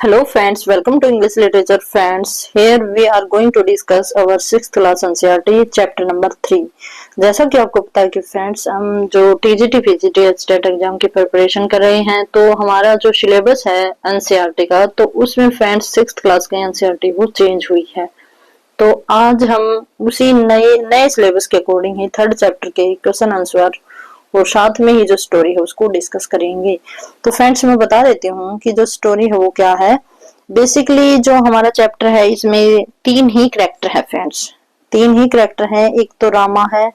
Hello friends, welcome to English Literature friends. Here we are going to discuss our 6th class NCERT chapter number 3. जैसा कि आपको पता है कि friends हम जो टीजीटी पीजीटी स्टेट एग्जाम की प्रिपरेशन कर रहे हैं तो हमारा जो सिलेबस है एनसीईआरटी का तो उसमें फ्रेंड्स 6th क्लास की एनसीईआरटी वो चेंज हुई है। तो आज हम उसी नए सिलेबस के अकॉर्डिंग ही 3rd चैप्टर के क्वेश्चन आंसर और साथ में ही जो स्टोरी है उसको डिस्कस करेंगे। तो फ्रेंड्स मैं बता देती हूँ कि जो स्टोरी है वो क्या है। बेसिकली जो हमारा चैप्टर है इसमें 3 ही कैरेक्टर है फ्रेंड्स, 3 ही कैरेक्टर है। एक तो रामा है,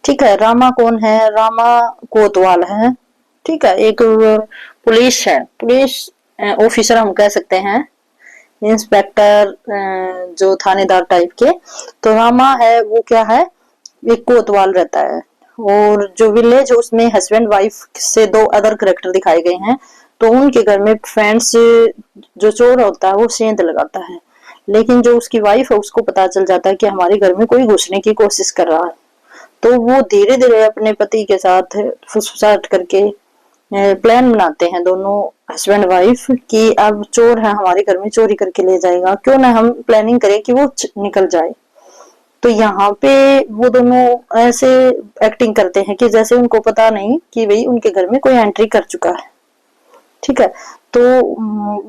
ठीक है। रामा कौन है? रामा कोतवाल है, ठीक है। एक पुलिस है, पुलिस ऑफिसर हम कह सकते हैं, इंस्पेक्टर जो थानेदार टाइप के। तो रामा है वो क्या है, एक कोतवाल रहता है। और जो विलेज है उसमें हस्बैंड वाइफ से 2 अदर करेक्टर दिखाए गए हैं। तो उनके घर में फ्रेंड्स जो चोर होता है वो सेंध लगाता है, लेकिन जो उसकी वाइफ है उसको पता चल जाता है कि हमारे घर में कोई घुसने की कोशिश कर रहा है। तो वो धीरे धीरे अपने पति के साथ फुसफुसाहट करके प्लान बनाते हैं दोनों हस्बैंड वाइफ कि अब चोर है हमारे घर में, चोरी करके ले जाएगा, क्यों ना हम प्लानिंग करें कि वो निकल जाए। तो यहाँ पे वो दोनों ऐसे एक्टिंग करते हैं कि जैसे उनको पता नहीं कि भाई उनके घर में कोई एंट्री कर चुका है, ठीक है। तो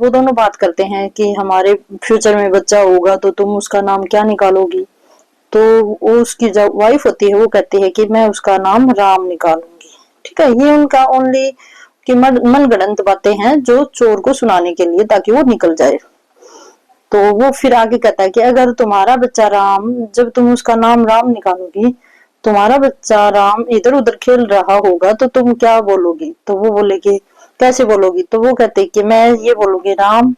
वो दोनों बात करते हैं कि हमारे फ्यूचर में बच्चा होगा तो तुम उसका नाम क्या निकालोगी। तो वो उसकी जो वाइफ होती है वो कहती है कि मैं उसका नाम राम निकालूंगी, ठीक है। ये उनका ओनली कि मनगढ़ंत बातें हैं जो चोर को सुनाने के लिए, ताकि वो निकल जाए। तो वो फिर आगे कहता है कि अगर तुम्हारा बच्चा राम, जब तुम उसका नाम राम निकालोगी, तुम्हारा बच्चा राम इधर उधर खेल रहा होगा तो तुम क्या बोलोगी। तो वो बोलेगी कैसे बोलोगी। तो वो कहते कि मैं ये बोलूंगी राम।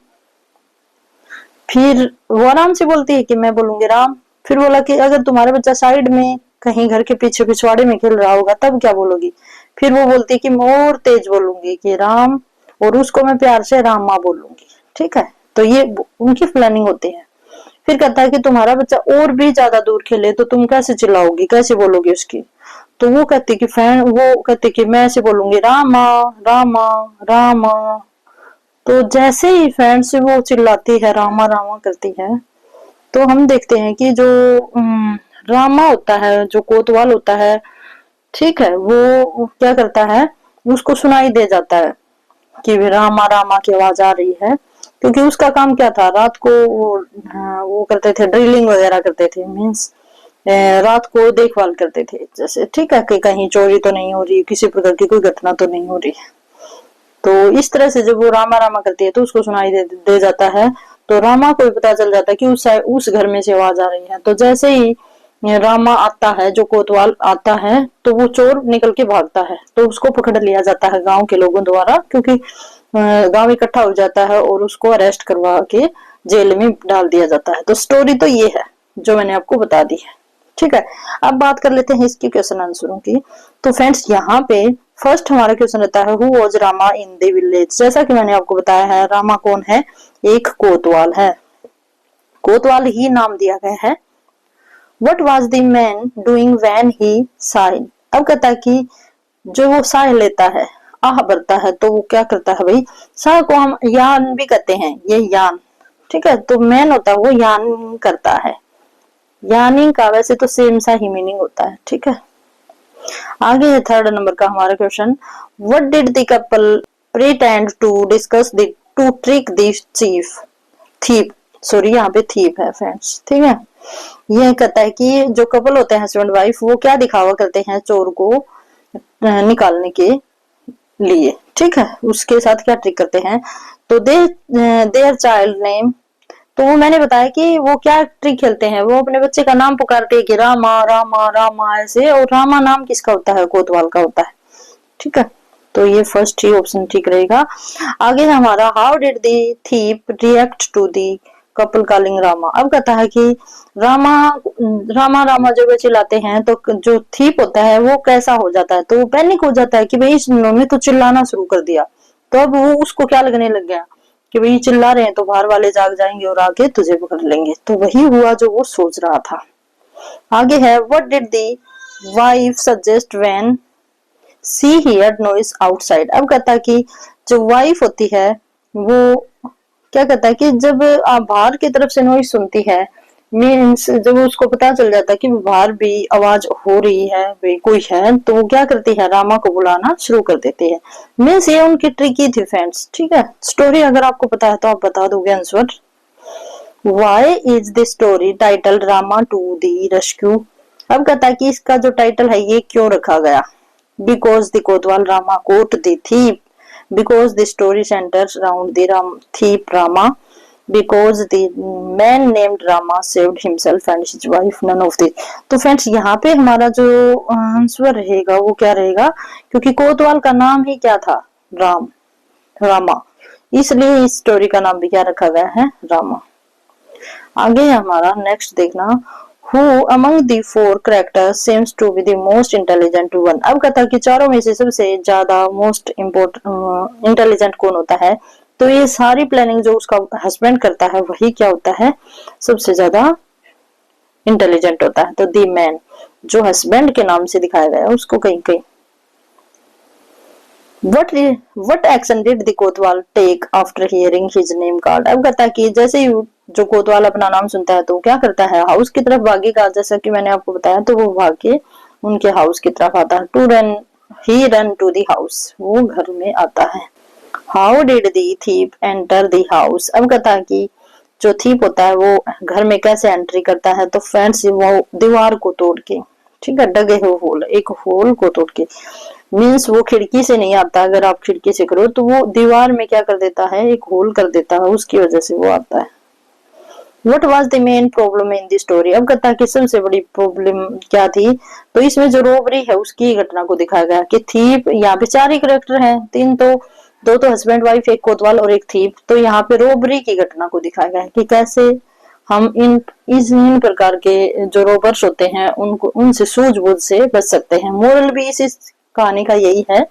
फिर वो आराम से बोलती है कि मैं बोलूंगी राम। फिर बोला कि अगर तुम्हारा बच्चा साइड में कहीं घर के पीछे पिछवाड़े में खेल रहा होगा तब क्या बोलोगी। फिर वो बोलती है कि मैं और तेज बोलूंगी कि राम, और उसको मैं प्यार से रामा बोलूंगी, ठीक है। तो ये उनकी प्लानिंग होती है। फिर कहता है कि तुम्हारा बच्चा और भी ज्यादा दूर खेले तो तुम कैसे चिल्लाओगी, कैसे बोलोगी उसकी। तो वो कहती कि वो कहती कि मैं ऐसे बोलूंगी रामा रामा रामा। तो जैसे ही फ्रेंड से वो चिल्लाती है रामा रामा करती है, तो हम देखते हैं कि जो रामा होता है, जो कोतवाल होता है, ठीक है, वो क्या करता है, उसको सुनाई दे जाता है कि रामा रामा की आवाज आ रही है। क्योंकि उसका काम क्या था, रात को वो करते थे, ड्रिलिंग वगैरह करते थे, मीन्स रात को देखभाल करते थे जैसे, ठीक है, कि कहीं चोरी तो नहीं हो रही, किसी प्रकार की कोई घटना तो नहीं हो रही। तो इस तरह से जब वो रामा रामा करती है तो उसको सुनाई दे जाता है। तो रामा को भी पता चल जाता है कि उस घर में से आवाज आ रही है। तो जैसे ही रामा आता है, जो कोतवाल आता है, तो वो चोर निकल के भागता है। तो उसको पकड़ लिया जाता है गांव के लोगों द्वारा, क्योंकि गांव इकट्ठा हो जाता है और उसको अरेस्ट करवा के जेल में डाल दिया जाता है। तो स्टोरी तो ये है जो मैंने आपको बता दी है, ठीक है। अब बात कर लेते हैं इसके क्वेश्चन आंसरों की। तो फ्रेंड्स यहाँ पे फर्स्ट हमारा क्वेश्चन रहता है, who was Rama in the village. जैसा कि मैंने आपको बताया है, रामा कौन है, एक कोतवाल है, कोतवाल ही नाम दिया गया है। What was the man doing when he sign. अब कहता है कि जो वो साह लेता है, आह भरता है, तो वो क्या करता है भाई, साह को हम यान भी कहते हैं, ये यान, ठीक है। तो मैन होता है वो यान करता है, यानी का वैसे तो सेम सा ही मीनिंग होता है, ठीक है। आगे है 3rd नंबर का हमारा question, what did the couple pretend to discuss the to trick the chief thief. Sorry यहाँ पे थीप है फ्रेंड्स, ठीक है। यह कहता है कि जो कपल होते हैं हस्बैंड वाइफ, वो क्या दिखावा करते हैं चोर को निकालने के लिए, ठीक है, उसके साथ क्या ट्रिक करते हैं। तो देयर चाइल्ड नेम। तो मैंने बताया कि वो क्या ट्रिक खेलते हैं, वो अपने बच्चे का नाम पुकारते हैं कि रामा रामा रामा ऐसे। और रामा नाम किसका होता है, कोतवाल का होता है, ठीक है। तो ये फर्स्ट ही ऑप्शन ठीक रहेगा। आगे है हमारा, how did the thief react to the couple calling Rama. अब कहता है कि रामा रामा रामा जब चिल्लाते हैं तो जो थीप होता है वो कैसा हो जाता है, तो वो पैनिक हो जाता है कि भाई इन्होंने तो चिल्लाना शुरू कर दिया। तो अब वो उसको क्या लगने लग गया कि भाई चिल्ला रहे हैं तो बाहर वाले जाग जाएंगे और आके तुझे पकड़ लेंगे। तो वही हुआ जो वो सोच रहा था। आगे है, what did the wife suggest when she heard noise outside. अब कहता कि जो वाइफ होती है वो क्या कहता है कि जब आप बाहर की तरफ से नॉइज सुनती है, मीन्स जब उसको पता चल जाता है कि बाहर भी आवाज हो रही है, भाई कोई है, तो वो क्या करती है, रामा को बुलाना शुरू कर देती है। मीन्स ये उनकी ट्रिकी थी फ्रेंड्स। ठीक है, स्टोरी अगर आपको पता है तो आप बता दोगे answer. Why is the story title Rama to the rescue. अब कहता है कि इसका जो टाइटल है ये क्यों रखा गया। Because the kotwal Rama caught the thief, because the story centers around the thief Rama, because the man named Rama saved himself and his wife, none of the। तो फ्रेंड्स यहाँ पे हमारा जो आंसर रहेगा वो क्या रहेगा, क्योंकि कोतवाल का नाम ही क्या था, रामा, इसलिए इस स्टोरी का नाम भी क्या रखा गया है, रामा। आगे हमारा नेक्स्ट देखना, Who among the four characters seems to be the most intelligent one। अब कहता है कि चारों में से सबसे ज्यादा मोस्ट इंटेलिजेंट कौन होता है। तो ये सारी प्लानिंग जो उसका हस्बैंड करता है वही क्या होता है, सबसे ज्यादा इंटेलिजेंट होता है। तो दी मैन जो हस्बैंड के नाम से दिखाया गया है उसको कहीं कहीं। What action did the Kotwal take after hearing his name called। अब कहता है कि जैसे ही जो कोतवाल अपना नाम सुनता है तो क्या करता है, हाउस की तरफ भागेगा, जैसा कि मैंने आपको बताया। तो वो भाग के उनके हाउस की तरफ आता है। he run to the house, वो घर में आता है। How did the thief enter the house। अब कहता है कि जो थीप होता है वो घर में कैसे एंट्री करता है। तो फ्रेंड्स वो दीवार को तोड़ के, ठीक है, डगे हुए होल, एक होल को तोड़ के। मीन्स वो खिड़की से नहीं आता, अगर आप खिड़की से करो तो वो दीवार में क्या कर देता है, एक होल कर देता है, उसकी वजह से वो आता है। What was the main problem in the story। अब कहता है कि सबसे बड़ी प्रॉब्लम क्या थी। तो इसमें जो रोबरी है उसकी घटना को दिखाया गया कि थीप, यहाँ पे चार ही करेक्टर हैं, दो तो हस्बैंड वाइफ, एक कोतवाल और एक थीप। तो यहाँ पे रोबरी की घटना को दिखाया गया है कि कैसे हम इन प्रकार के जो रोबर्स होते हैं उनको उनसे सूझबूझ से बच सकते हैं। मोरल भी इस कहानी का यही है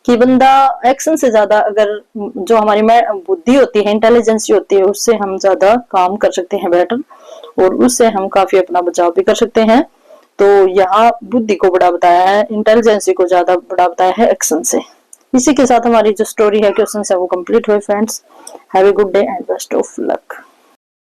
कि बंदा एक्शन से ज्यादा, अगर जो हमारी बुद्धि होती है, इंटेलिजेंस होती है, उससे हम ज्यादा काम कर सकते हैं बेटर, और उससे हम काफी अपना बचाव भी कर सकते हैं। तो यहाँ बुद्धि को बड़ा बताया है, इंटेलिजेंस को ज्यादा बड़ा बताया है एक्शन से। इसी के साथ हमारी जो स्टोरी है, क्वेश्चन है, वो कंप्लीट हुए friends. Have a good day and best of luck.